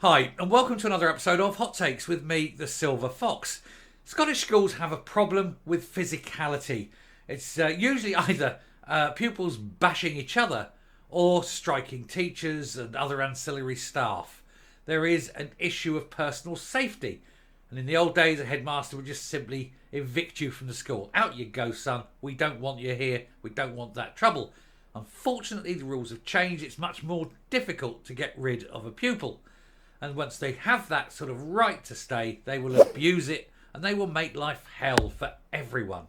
Hi, and welcome to another episode of Hot Takes with me, the Silver Fox. Scottish schools have a problem with physicality. It's usually either pupils bashing each other or striking teachers and other ancillary staff. There is an issue of personal safety. And in the old days, a headmaster would just simply evict you from the school. Out you go, son. We don't want you here. We don't want that trouble. Unfortunately, the rules have changed. It's much more difficult to get rid of a pupil. And once they have that sort of right to stay, they will abuse it and they will make life hell for everyone.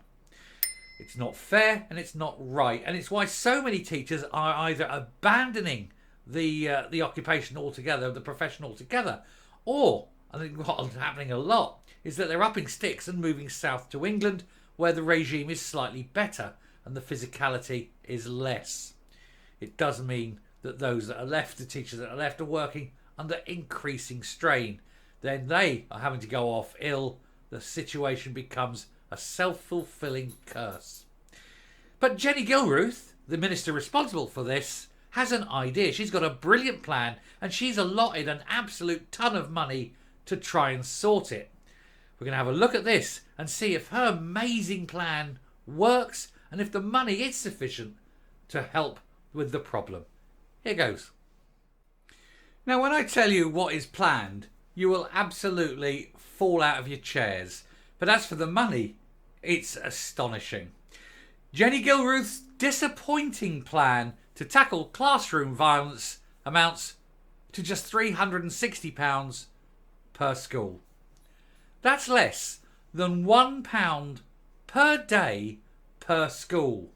It's not fair and it's not right. And it's why so many teachers are either abandoning the occupation altogether, the profession altogether, or, I think what's happening a lot, is that they're upping sticks and moving south to England, where the regime is slightly better and the physicality is less. It does mean that those that are left, the teachers that are left, are working under increasing strain. Then they are having to go off ill. The situation becomes a self-fulfilling curse. But Jenny Gilruth, the minister responsible for this, has an idea. She's got a brilliant plan and she's allotted an absolute ton of money to try and sort it. We're going to have a look at this and see if her amazing plan works and if the money is sufficient to help with the problem. Here goes. Now, when I tell you what is planned, you will absolutely fall out of your chairs. But as for the money, it's astonishing. Jenny Gilruth's disappointing plan to tackle classroom violence amounts to just £360 per school. That's less than £1 per day per school.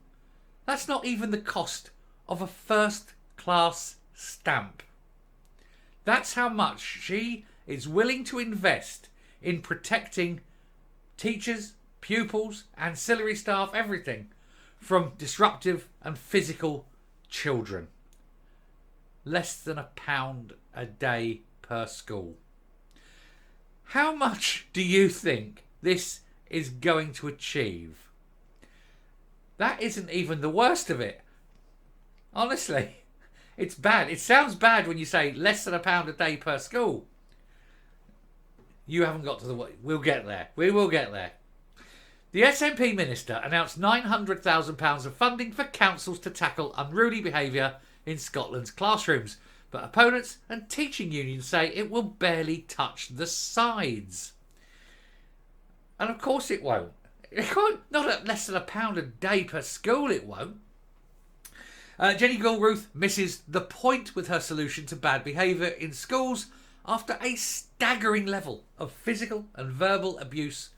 That's not even the cost of a first-class stamp. That's how much she is willing to invest in protecting teachers, pupils, ancillary staff, everything, from disruptive and physical children. Less than £1 a day per school. How much do you think this is going to achieve? That isn't even the worst of it. Honestly. It's bad. It sounds bad when you say less than £1 a day per school. You haven't got to the... We'll get there. We will get there. The SNP minister announced £900,000 of funding for councils to tackle unruly behaviour in Scotland's classrooms. But opponents and teaching unions say it will barely touch the sides. And of course it won't. Not at less than £1 a day per school it won't. Jenny Gilruth misses the point with her solution to bad behaviour in schools after a staggering level of physical and verbal abuse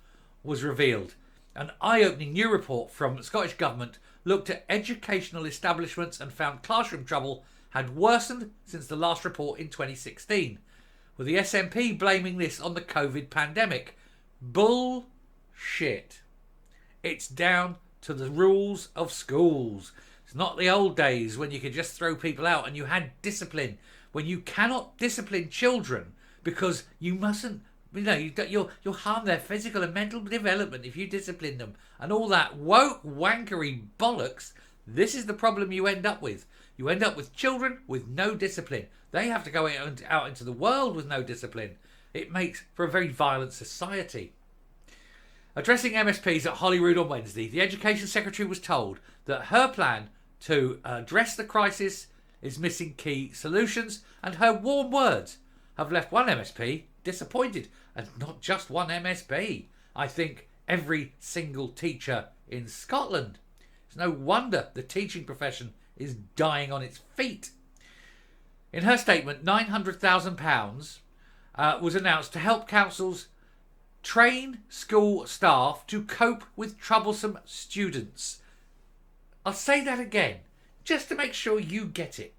was revealed. An eye-opening new report from the Scottish Government looked at educational establishments and found classroom trouble had worsened since the last report in 2016, with the SNP blaming this on the COVID pandemic. Bullshit. It's down to the rules of schools. It's not the old days when you could just throw people out and you had discipline. When you cannot discipline children because you mustn't, you'll harm their physical and mental development if you discipline them. And all that woke wankery bollocks, this is the problem you end up with. You end up with children with no discipline. They have to go out into the world with no discipline. It makes for a very violent society. Addressing MSPs at Holyrood on Wednesday, the Education Secretary was told that her plan to address the crisis is missing key solutions, and her warm words have left one MSP disappointed, and not just one MSP. I think every single teacher in Scotland. It's no wonder the teaching profession is dying on its feet. In her statement, £900,000 was announced to help councils train school staff to cope with troublesome students. I'll say that again, just to make sure you get it.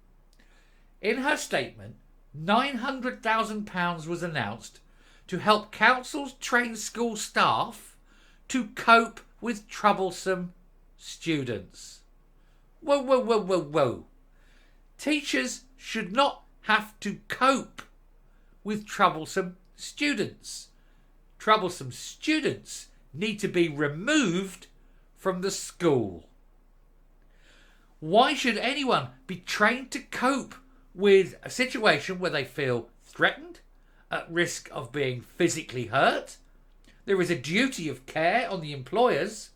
In her statement, £900,000 was announced to help councils train school staff to cope with troublesome students. Whoa, whoa, whoa, whoa, whoa. Teachers should not have to cope with troublesome students. Troublesome students need to be removed from the school. Why should anyone be trained to cope with a situation where they feel threatened, at risk of being physically hurt. There is a duty of care on the employers.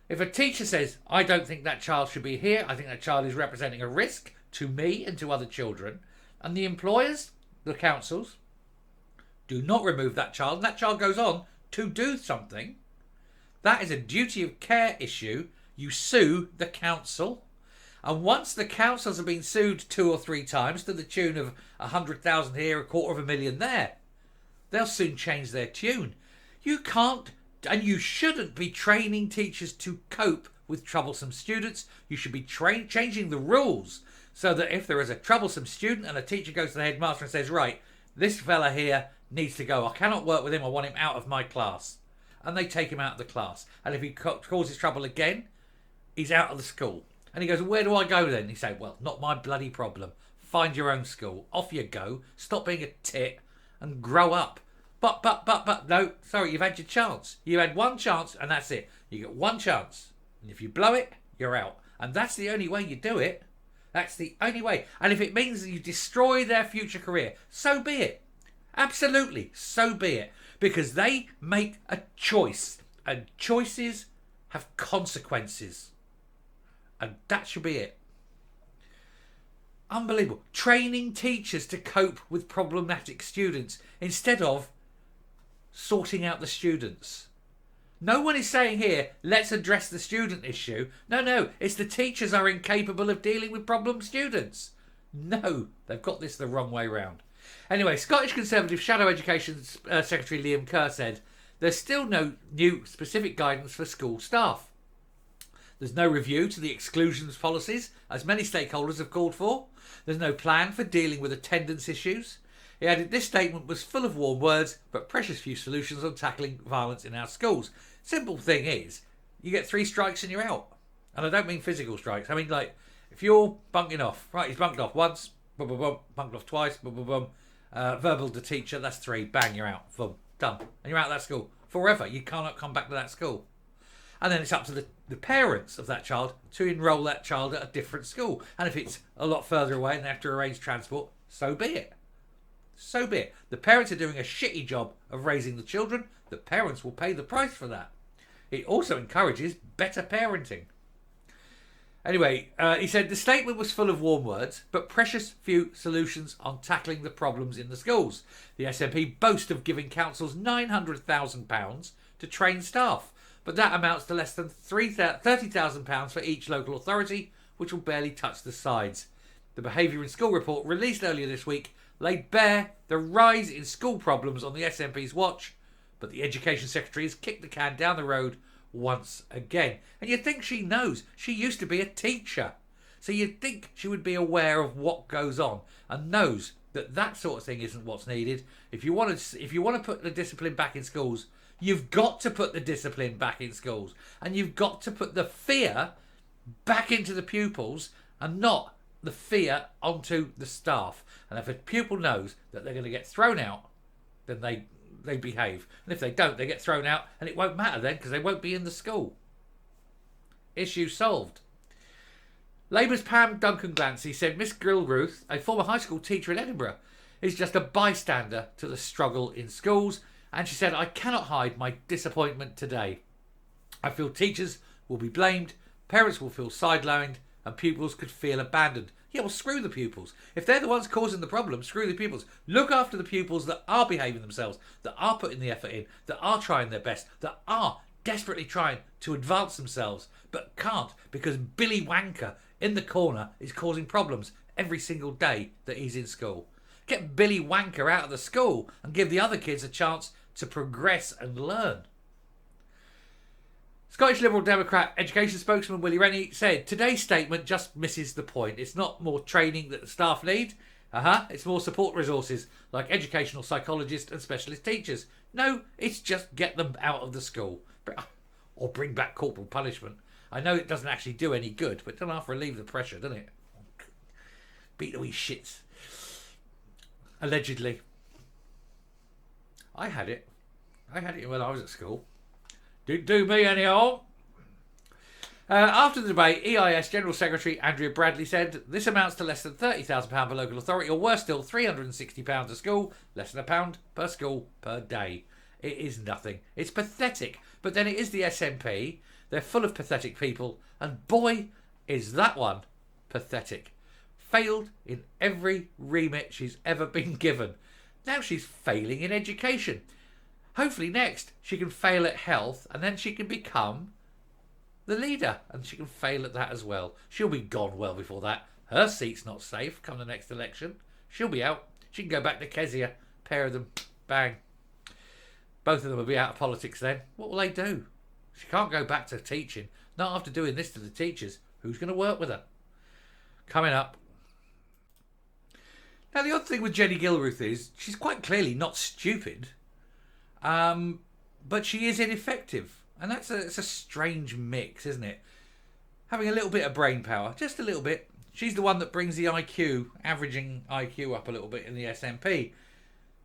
If a teacher says, I don't think that child should be here, I think that child is representing a risk to me and to other children, and the employers, the councils, do not remove that child, and that child goes on to do something, that is a duty of care issue. You sue the council. And once the councils have been sued 2 or 3 times to the tune of 100,000 here, 250,000 there, they'll soon change their tune. You can't and you shouldn't be training teachers to cope with troublesome students. You should be changing the rules so that if there is a troublesome student and a teacher goes to the headmaster and says, right, this fella here needs to go. I cannot work with him. I want him out of my class. And they take him out of the class. And if he causes trouble again, he's out of the school. And he goes, where do I go then? And he say, well, not my bloody problem. Find your own school. Off you go. Stop being a tit and grow up. But, no, sorry, you've had your chance. You had one chance and that's it. You get one chance. And if you blow it, you're out. And that's the only way you do it. That's the only way. And if it means that you destroy their future career, so be it. Absolutely, so be it. Because they make a choice. And choices have consequences. And that should be it. Unbelievable. Training teachers to cope with problematic students instead of sorting out the students. No one is saying here, let's address the student issue. No, it's the teachers are incapable of dealing with problem students. No, they've got this the wrong way round. Anyway, Scottish Conservative Shadow Education Secretary Liam Kerr said, there's still no new specific guidance for school staff. There's no review to the exclusions policies, as many stakeholders have called for. There's no plan for dealing with attendance issues. He added, this statement was full of warm words, but precious few solutions on tackling violence in our schools. Simple thing is, you get 3 strikes and you're out. And I don't mean physical strikes. I mean, like, if you're bunking off, right, he's bunked off once, boom, boom, boom, bunked off twice, boom, boom, boom. Verbal to teacher, that's 3, bang, you're out, boom, done. And you're out of that school. Forever, you cannot come back to that school. And then it's up to the parents of that child to enrol that child at a different school. And if it's a lot further away and they have to arrange transport, so be it. So be it. The parents are doing a shitty job of raising the children. The parents will pay the price for that. It also encourages better parenting. Anyway, he said the statement was full of warm words, but precious few solutions on tackling the problems in the schools. The SNP boast of giving councils £900,000 to train staff, but that amounts to less than £30,000 for each local authority, which will barely touch the sides. The Behaviour in School report released earlier this week laid bare the rise in school problems on the SNP's watch, but the Education Secretary has kicked the can down the road once again. And you'd think she knows. She used to be a teacher. So you'd think she would be aware of what goes on and knows that that sort of thing isn't what's needed. If you want to put the discipline back in schools, you've got to put the discipline back in schools. And you've got to put the fear back into the pupils and not the fear onto the staff. And if a pupil knows that they're going to get thrown out, then they behave. And if they don't, they get thrown out, and it won't matter then because they won't be in the school. Issue solved. Labour's Pam Duncan-Glancy said Miss Gilruth, a former high school teacher in Edinburgh, is just a bystander to the struggle in schools. And she said, I cannot hide my disappointment today. I feel teachers will be blamed, parents will feel sidelined, and pupils could feel abandoned. Yeah, well, screw the pupils. If they're the ones causing the problem, screw the pupils. Look after the pupils that are behaving themselves, that are putting the effort in, that are trying their best, that are desperately trying to advance themselves, but can't because Billy Wanker in the corner is causing problems every single day that he's in school. Get Billy Wanker out of the school and give the other kids a chance to progress and learn. Scottish Liberal Democrat education spokesman Willie Reilly said, today's statement just misses the point. It's not more training that the staff need. It's more support resources like educational psychologists and specialist teachers. No, it's just get them out of the school. Or bring back corporal punishment. I know it doesn't actually do any good, but it doesn't half relieve the pressure, doesn't it? Beat the wee shits. Allegedly. I had it when I was at school. Didn't do me any harm. After the debate, EIS General Secretary Andrea Bradley said this amounts to less than £30,000 per local authority, or worse still, £360 a school, less than £1 per school per day. It is nothing. It's pathetic. But then it is the SNP. They're full of pathetic people. And boy, is that one pathetic. Failed in every remit she's ever been given. Now she's failing in education. Hopefully next she can fail at health, and then she can become the leader, and she can fail at that as well. She'll be gone well before that. Her seat's not safe come the next election. She'll be out. She can go back to Kezia. Pair of them. Bang. Both of them will be out of politics then. What will they do? She can't go back to teaching. Not after doing this to the teachers. Who's going to work with her? Coming up. Now, the odd thing with Jenny Gilruth is she's quite clearly not stupid. But she is ineffective. And it's a strange mix, isn't it? Having a little bit of brain power. Just a little bit. She's the one that brings the IQ, averaging IQ up a little bit in the SNP.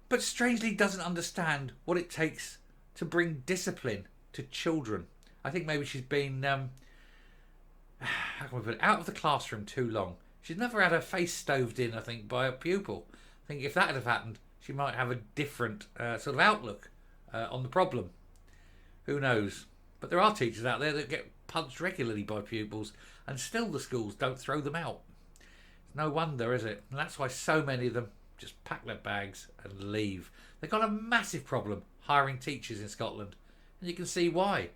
But strangely doesn't understand what it takes to bring discipline to children. I think maybe she's been how can we put it, out of the classroom too long. She's never had her face stoved in, I think, by a pupil. I think if that had have happened, she might have a different sort of outlook on the problem. Who knows? But there are teachers out there that get punched regularly by pupils, and still the schools don't throw them out. It's no wonder, is it? And that's why so many of them just pack their bags and leave. They've got a massive problem hiring teachers in Scotland. And you can see why.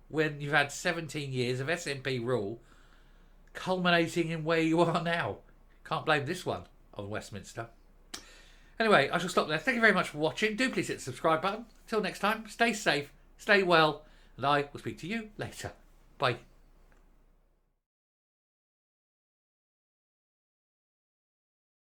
When you've had 17 years of SNP rule culminating in where you are now. Can't blame this one on Westminster. Anyway, I shall stop there. Thank you very much for watching. Do please hit the subscribe button. Until next time, stay safe, stay well, and I will speak to you later. Bye.